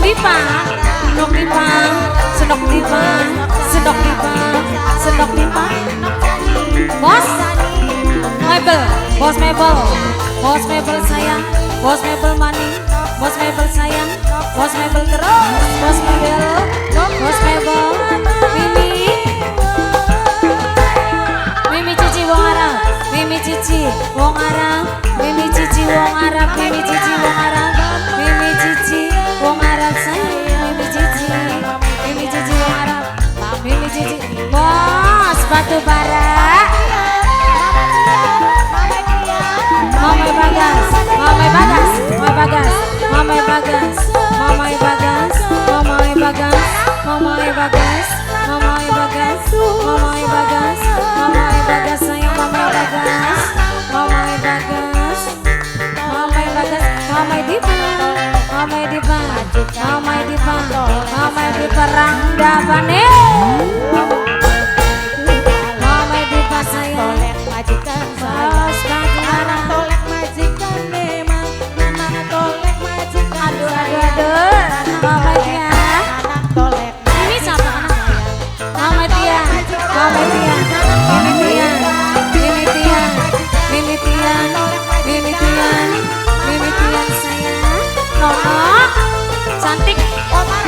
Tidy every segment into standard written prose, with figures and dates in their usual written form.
Dipa, Nok Dipa, Senok Dipa, Senok Dipa, Senok Dipa. Bos Mebel, Bos Mebel, Bos Mebel sayang, Bos Mebel maning, Bos Mebel sayang, Bos Mebel terus, Bos Mebel, Bos Mebel, Mimi Cici wong Arab, Mimi Cici wong Arab, Mimi Cici wong Arab, Mimi Cici wong Arab, Mimi Cici wong Arab sayang, Mimi Cici, Mimi Cici wong Arab, Mimi Cici, Bos batu bara. Mamai Bagas, Mamai Bagas, Mamai Bagas, Mamai Bagas, Mamai Bagas, Mamai Bagas, Mamai Bagas, Mamai Bagas, Mamai Bagas, Mamai Bagas sayang Mamai Bagas, Mamai Bagas, Mamai Bagas, Mamai Dipa, Mamai Dipa, Mamai Dipa, Mamai Dipa Rangda Bane, Mamai Dipa sayang majikan saya. Mama Tia, ini siapa anak saya? Mama Tia, Mama Tia, Mimi Tia, Mimi Tia, Mimi Tia, Mimi Tia, Mimi Tia saya, Nono, cantik,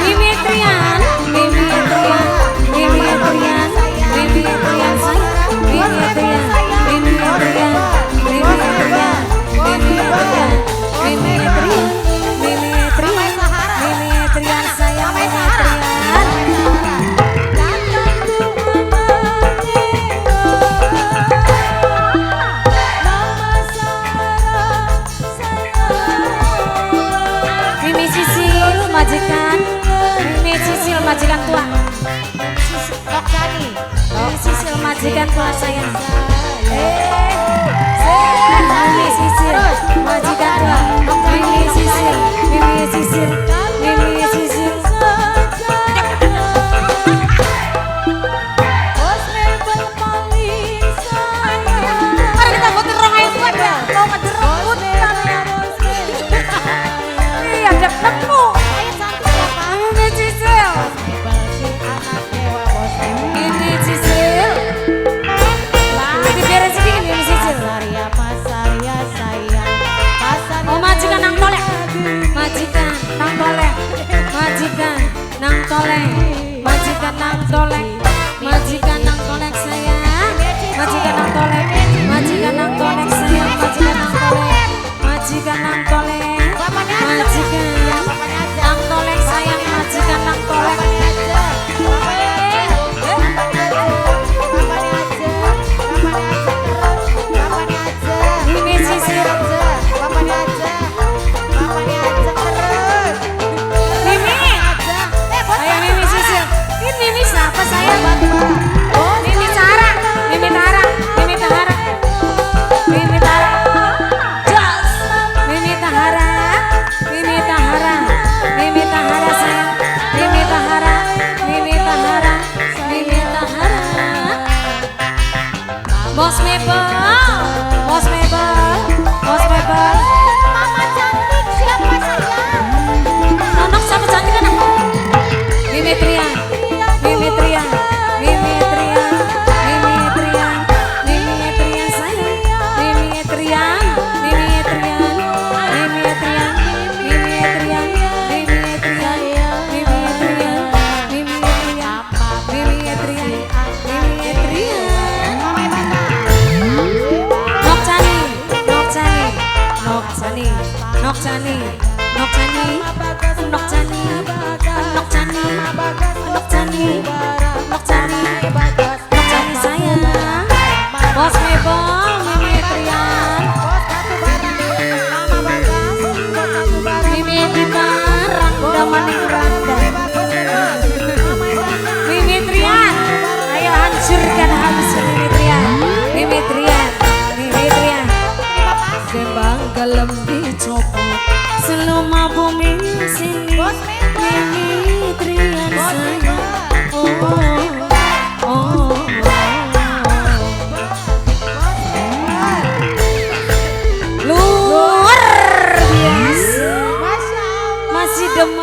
Mimi Trian, Mimi Trian, Mimi Trian, Mimi Trian saya, Mimi Trian, Mimi Trian, Mimi Trian, Mimi Trian, Mimi Trian. Trian sayang Mimi Trian. Mimi Sisil majikan, Mimi Sisil majikan tua. Mimi Sisil majikan tua sayang. Mimi Sisil majikan tua. Mimi Sisil, Mimi Sisil. Mimi Sisil Bos Mebel paling sayang. Mari kita foto rong ayo kuat ya. Mau ngederut iya dek nemu. Ayo cantik ya Pak. Mimi Sisil Mimi Sisil lah diberes sedikit Mimi Sisil. Oh majikan nang tolek, majikan nang tolek, majikan nang tolek, majikan nang tolek, majikan nang tolek sayang, majikan nang tolek, majikan nang tolek sayang, majikan nang tolek, majikan nang tolek, majikan nang tolek sayang, majikan nang tolek. Mimi Sisil. Mimi siapa saya? Mimi Tara, Mimi Tara, Mimi Tahara, Mimi Tara, Jos, Mimi Tahara, Mimi Tahara, Mimi Tahara sayang, Mimi Tahara, Mimi Tahara, Mimi Tahara. Bos Mebel, Bos Mebel, Bos Mebel. Mama cantik siapa sayang? Anak siapa cantik anak? Mimi Trian. Mimi Trian, Mimi Trian, Mimi Trian, Mimi Trian sayang, Mimi Trian, Mimi Trian, Mimi Trian, Mimi Trian, Mimi Trian, Mimi Trian, Mimi Trian, Mimi Trian, Mimi Trian. Nok Chani, Nok Chani, Nok Chani, Nok Chani, Nok Chani, Nok Chani, Nok Chani, Nok Chani, Nok Chani, Nok Chani sayang. Bos Mebel, Mimi Trian, Mimi Dipa, Rangda maning Rangda. Mimi Trian, ayo hancurkan habis Mimi Trian, Mimi Trian, Mimi Trian. Kembang gelem dicopot, selama bumi sini. Mimi Trian sayang. Luar biasa, masih demam.